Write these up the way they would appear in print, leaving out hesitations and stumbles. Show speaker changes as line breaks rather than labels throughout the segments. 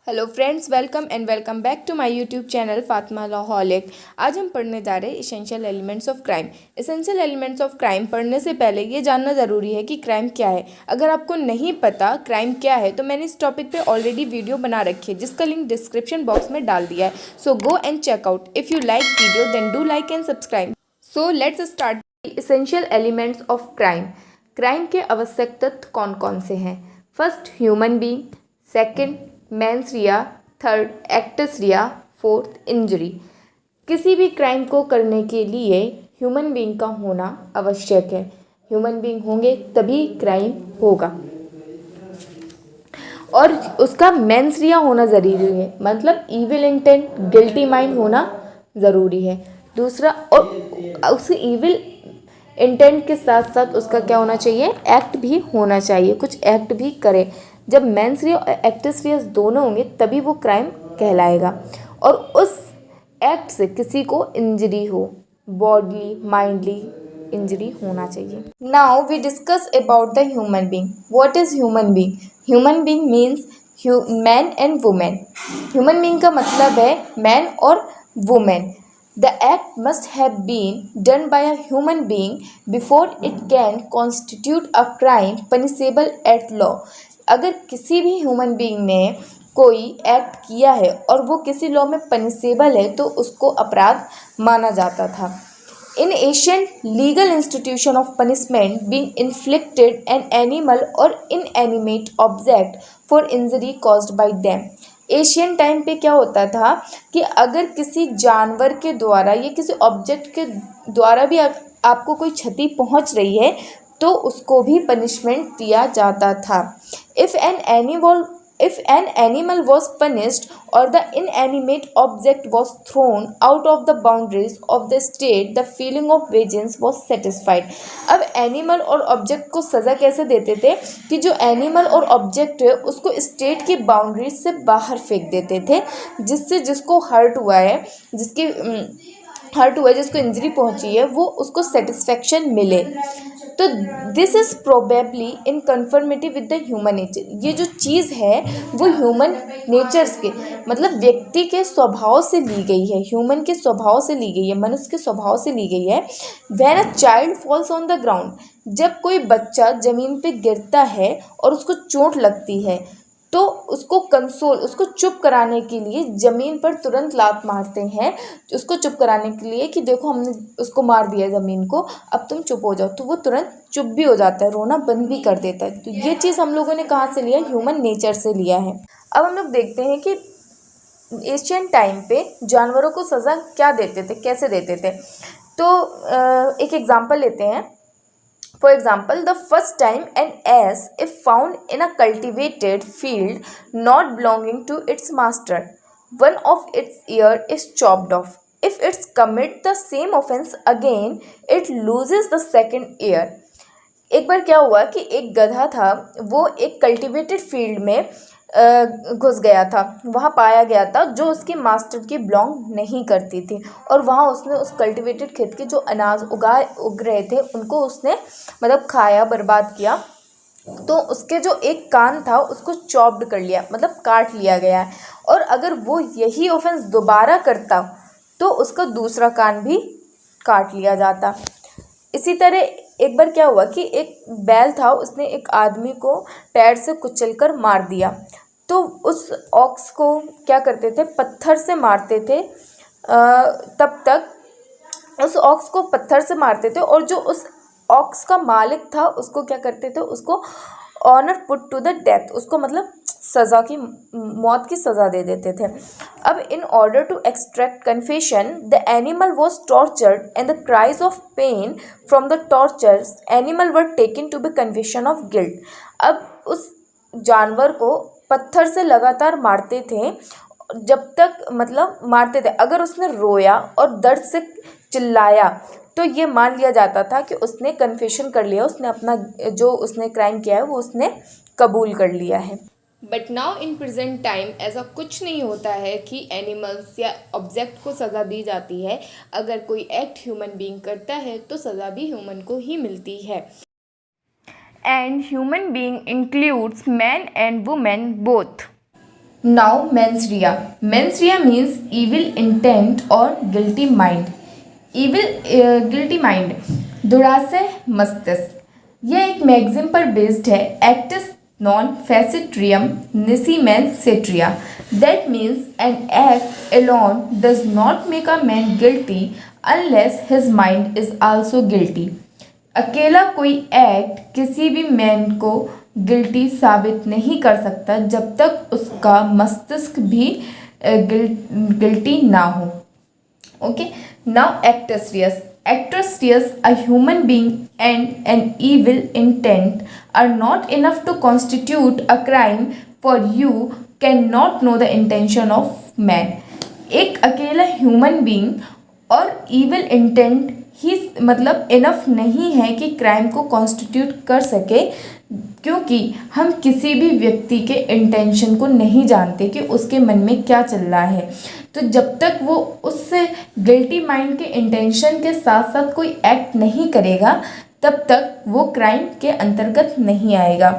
Hello friends, welcome back to my YouTube channel Fatima लॉहलिक। आज हम पढ़ने जा रहे हैं essential elements of crime. Essential elements of crime पढ़ने से पहले ये जानना ज़रूरी है कि क्राइम क्या है। अगर आपको नहीं पता क्राइम क्या है तो मैंने इस टॉपिक पे ऑलरेडी वीडियो बना रखी है जिसका लिंक डिस्क्रिप्शन बॉक्स में डाल दिया है। So go and check out. If you like video then do like and subscribe. So let's start. Essential elements of crime. Crime के आवश्यक तत्व कौन कौन से हैं? First, human being. Second, mens rea. Third, actus reus. Fourth, injury. किसी भी crime को करने के लिए ह्यूमन बीइंग का होना आवश्यक है। ह्यूमन बीइंग होंगे तभी क्राइम होगा और उसका मेंस रिया होना ज़रूरी है, मतलब इविल इंटेंट, गिल्टी माइंड होना ज़रूरी है। दूसरा, और उस इविल इंटेंट के साथ साथ उसका क्या होना चाहिए? एक्ट भी होना चाहिए, कुछ एक्ट भी करे। जब मेंस रिया और एक्टस रिया दोनों होंगे तभी वो क्राइम कहलाएगा और उस एक्ट से किसी को इंजरी हो, बॉडली माइंडली इंजरी होना चाहिए। Now we discuss about the human being. What is human being? Human being means man and women. Human being का मतलब है मैन और women. The act must have been done by a human being before it can constitute a crime punishable at law. अगर किसी भी human being ने कोई act किया है और वो किसी लॉ में पनिशेबल है तो उसको अपराध माना जाता था। In ancient legal institution of punishment being inflicted an animal or inanimate object for injury caused by them. Asian time पे क्या होता था कि अगर किसी जानवर के द्वारा या किसी ऑब्जेक्ट के द्वारा भी आपको कोई क्षति पहुंच रही है तो उसको भी पनिशमेंट दिया जाता था। If an animal was punished or the inanimate object was thrown out of the boundaries of the state, the feeling of vengeance was satisfied. अब एनिमल और ऑब्जेक्ट को सज़ा कैसे देते थे कि जो एनिमल और ऑब्जेक्ट है उसको स्टेट की बाउंड्रीज से बाहर फेंक देते थे, जिससे जिसको हर्ट हुआ है, जिसको इंजरी पहुंची है, वो उसको सेटिस्फेक्शन मिले। तो this is probably in conformity with the human nature. ये जो चीज़ है वो ह्यूमन नेचर्स के, मतलब व्यक्ति के स्वभाव से ली गई है, ह्यूमन के स्वभाव से ली गई है, मनुष्य के स्वभाव से ली गई है। When a child falls on the ground, जब कोई बच्चा ज़मीन पे गिरता है और उसको चोट लगती है तो उसको चुप कराने के लिए ज़मीन पर तुरंत लात मारते हैं, उसको चुप कराने के लिए कि देखो हमने उसको मार दिया ज़मीन को, अब तुम चुप हो जाओ, तो वो तुरंत चुप भी हो जाता है, रोना बंद भी कर देता है। तो ये चीज़ हम लोगों ने कहाँ से लिया? ह्यूमन नेचर से लिया है। अब हम लोग देखते हैं कि एशियन टाइम पे जानवरों को सज़ा क्या देते थे, कैसे देते थे। तो एक एग्जाम्पल लेते हैं। For example, the first time an ass if found in a cultivated field not belonging to its master, one of its ear is chopped off. If it commit the same offense again, it loses the second ear. एक बार क्या हुआ कि एक गधा था, वो एक cultivated field में घुस गया था, वहाँ पाया गया था जो उसके मास्टर की बिलोंग नहीं करती थी और वहाँ उसने उस कल्टिवेटेड खेत के जो अनाज उग रहे थे उनको उसने मतलब खाया, बर्बाद किया। तो उसके जो एक कान था उसको चॉप्ड कर लिया, मतलब काट लिया गया है। और अगर वो यही ऑफेंस दोबारा करता तो उसका दूसरा कान भी काट लिया जाता। इसी तरह एक बार क्या हुआ कि एक बैल था, उसने एक आदमी को पैर से कुचलकर मार दिया। तो उस ऑक्स को क्या करते थे? पत्थर से मारते थे। तब तक उस ऑक्स को पत्थर से मारते थे और जो उस ऑक्स का मालिक था उसको क्या करते थे? उसको honour put to the death, उसको मतलब मौत की सज़ा दे देते थे। अब in order to extract confession the animal was tortured and the cries of pain from the tortures animal were taken to be confession of guilt. अब उस जानवर को पत्थर से लगातार मारते थे, जब तक मतलब मारते थे, अगर उसने रोया और दर्द से चिल्लाया तो ये मान लिया जाता था कि उसने कन्फेशन कर लिया, उसने अपना जो उसने क्राइम किया है वो उसने कबूल कर लिया है। But now in present time ऐसा कुछ नहीं होता है कि एनिमल्स या ऑब्जेक्ट को सज़ा दी जाती है। अगर कोई एक्ट ह्यूमन बीइंग करता है तो सज़ा भी ह्यूमन को ही मिलती है। And human being includes man and women both. Now mens rea. Mens rea means evil intent और गिल्टी माइंड। गिल्टी माइंड, दुराशय मस्तिष्क। यह एक मैगजीन पर बेस्ड है, actus non facit reum nisi mens sit rea. That means an act alone does not make a man guilty unless his mind is also guilty। अकेला कोई act किसी भी मैन को गिल्टी साबित नहीं कर सकता जब तक उसका मस्तिष्क भी गिल्टी ना हो। Okay, now actus reus. Actus reus, a human being and an evil intent are not enough to constitute a crime, for you cannot know the intention of man। एक अकेला ह्यूमन बीइंग और evil intent ही मतलब enough नहीं है कि crime को constitute कर सके, क्योंकि हम किसी भी व्यक्ति के इंटेंशन को नहीं जानते कि उसके मन में क्या चल रहा है। तो जब तक वो उस गिल्टी माइंड के इंटेंशन के साथ साथ कोई एक्ट नहीं करेगा तब तक वो क्राइम के अंतर्गत नहीं आएगा।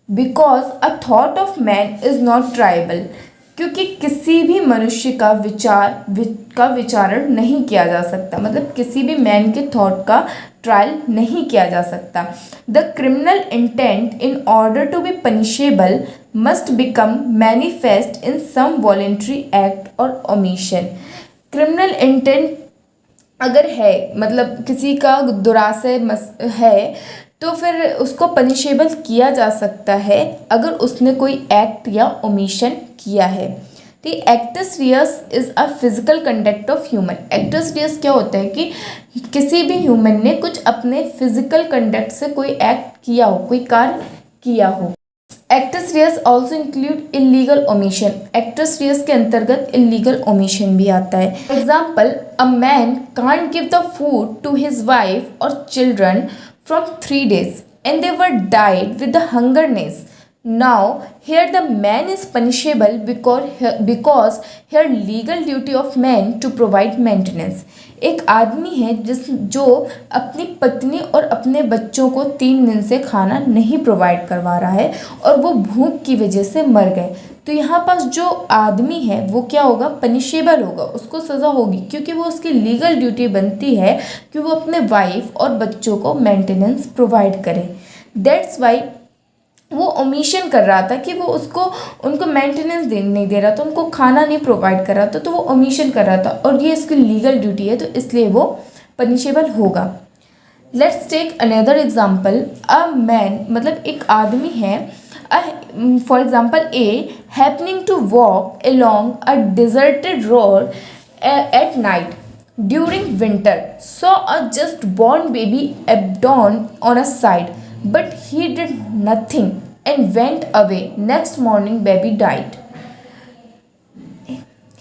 Because a thought of man is not tribal, क्योंकि किसी भी मनुष्य का विचारण नहीं किया जा सकता, मतलब किसी भी मैन के थॉट का ट्रायल नहीं किया जा सकता। The criminal intent in order to be punishable must become manifest in some voluntary act or omission. Criminal intent अगर है, मतलब किसी का दुराशय है, तो फिर उसको पनिशेबल किया जा सकता है अगर उसने कोई एक्ट या ओमिशन किया है। तो actus reus is a physical conduct of human. Actus reus क्या होता है कि किसी भी ह्यूमन ने कुछ अपने फिजिकल कंडक्ट से कोई एक्ट किया हो, कोई कार्य किया हो। Actus reus also include illegal omission. Actus reus के अंतर्गत इलीगल ओमिशन भी आता है। For example, a man can't give the food to his wife और children from 3 days and they were died with the hungerness। Now here the man is punishable because here legal duty of man to provide maintenance। एक आदमी है जो अपनी पत्नी और अपने बच्चों को 3 दिन से खाना नहीं प्रोवाइड करवा रहा है और वो भूख की वजह से मर गए। तो यहाँ पास जो आदमी है वो क्या होगा, पनिशेबल होगा, उसको सज़ा होगी, क्योंकि वो उसकी लीगल ड्यूटी बनती है कि वो अपने वाइफ और बच्चों को मेंटेनेंस प्रोवाइड करे। दैट्स वाई वो ओमिशन कर रहा था कि वो उनको मेंटेनेंस नहीं दे रहा था, उनको खाना नहीं प्रोवाइड कर रहा था, तो वो ओमिशन कर रहा था और ये इसकी लीगल ड्यूटी है, तो इसलिए वो पनिशेबल होगा। Let's take another example. A man, मतलब एक आदमी है, for example a happening to walk along a deserted road at night during winter saw a just born baby abandoned on a side, but he did nothing and went away। Next morning baby died।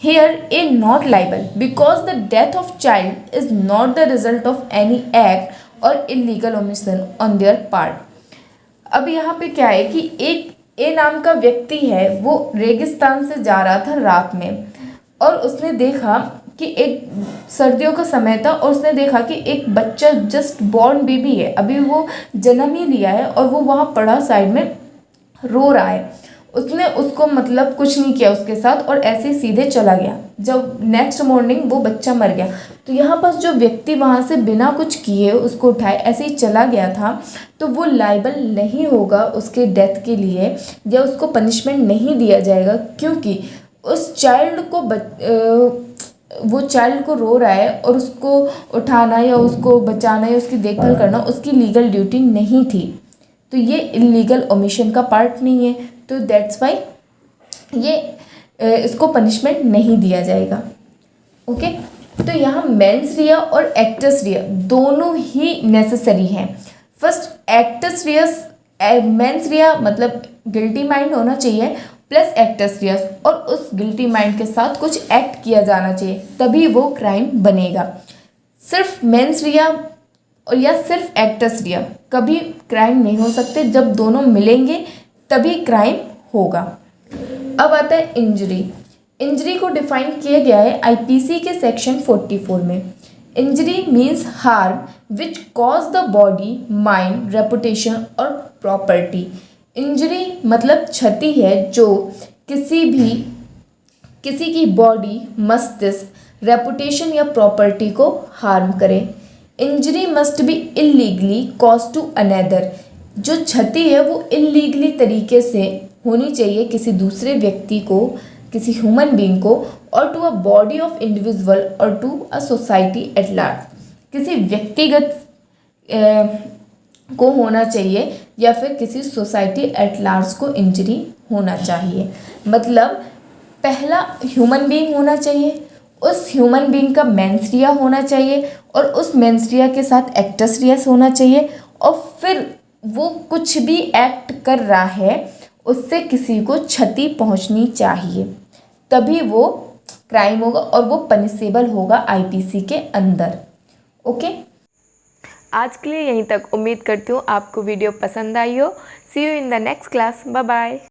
Here a not liable because the death of child is not the result of any act or illegal omission on their part। अब यहाँ पे क्या है कि एक ए नाम का व्यक्ति है, वो रेगिस्तान से जा रहा था रात में और उसने देखा कि एक सर्दियों का समय था और उसने देखा कि एक बच्चा जस्ट बॉर्न बेबी है, अभी वो जन्म ही लिया है और वो वहाँ पड़ा साइड में रो रहा है। उसने उसको मतलब कुछ नहीं किया उसके साथ और ऐसे ही सीधे चला गया। जब नेक्स्ट मॉर्निंग वो बच्चा मर गया, तो यहाँ पास जो व्यक्ति वहाँ से बिना कुछ किए उसको उठाए ऐसे ही चला गया था, तो वो लाइबल नहीं होगा उसके डेथ के लिए या उसको पनिशमेंट नहीं दिया जाएगा, क्योंकि उस चाइल्ड को वो चाइल्ड को रो रहा है और उसको उठाना या उसको बचाना या उसकी देखभाल करना उसकी लीगल ड्यूटी नहीं थी, तो ये इलीगल ओमिशन का पार्ट नहीं है, तो दैट्स वाई ये इसको पनिशमेंट नहीं दिया जाएगा। ओके, तो यहाँ मेंस रिया और एक्टस रिया दोनों ही नेसेसरी हैं। फर्स्ट एक्टस रियस, मेंस रिया मतलब गिल्टी माइंड होना चाहिए प्लस एक्टस रियस, और उस गिल्टी माइंड के साथ कुछ एक्ट किया जाना चाहिए, तभी वो क्राइम बनेगा। सिर्फ मेंस रिया और या सिर्फ एक्टस रिया कभी क्राइम नहीं हो सकते, जब दोनों मिलेंगे तभी क्राइम होगा। अब आता है इंजरी। इंजरी को डिफाइन किया गया है आईपीसी के सेक्शन 44 में। Injury means harm which cause the body, mind, reputation और प्रॉपर्टी। इंजरी मतलब क्षति है जो किसी की बॉडी, मस्तिष्क, रेपुटेशन या प्रॉपर्टी को हार्म करे। Injury must be illegally cause to another, जो क्षति है वो इलीगली तरीके से होनी चाहिए किसी दूसरे व्यक्ति को, किसी ह्यूमन बीइंग को, और to a body of individual और to a society at large, किसी व्यक्तिगत को होना चाहिए या फिर किसी सोसाइटी एट लार्ज को इंजरी होना चाहिए। मतलब पहला ह्यूमन बीइंग होना चाहिए, उस ह्यूमन बीइंग का मेंस्ट्रिया होना चाहिए और उस मेंस्ट्रिया के साथ एक्टस रियस होना चाहिए, और फिर वो कुछ भी एक्ट कर रहा है उससे किसी को क्षति पहुंचनी चाहिए, तभी वो क्राइम होगा और वो पनिशेबल होगा आईपीसी के अंदर। ओके, आज के लिए यहीं तक। उम्मीद करती हूँ आपको वीडियो पसंद आई हो। See you in the next class. Bye bye.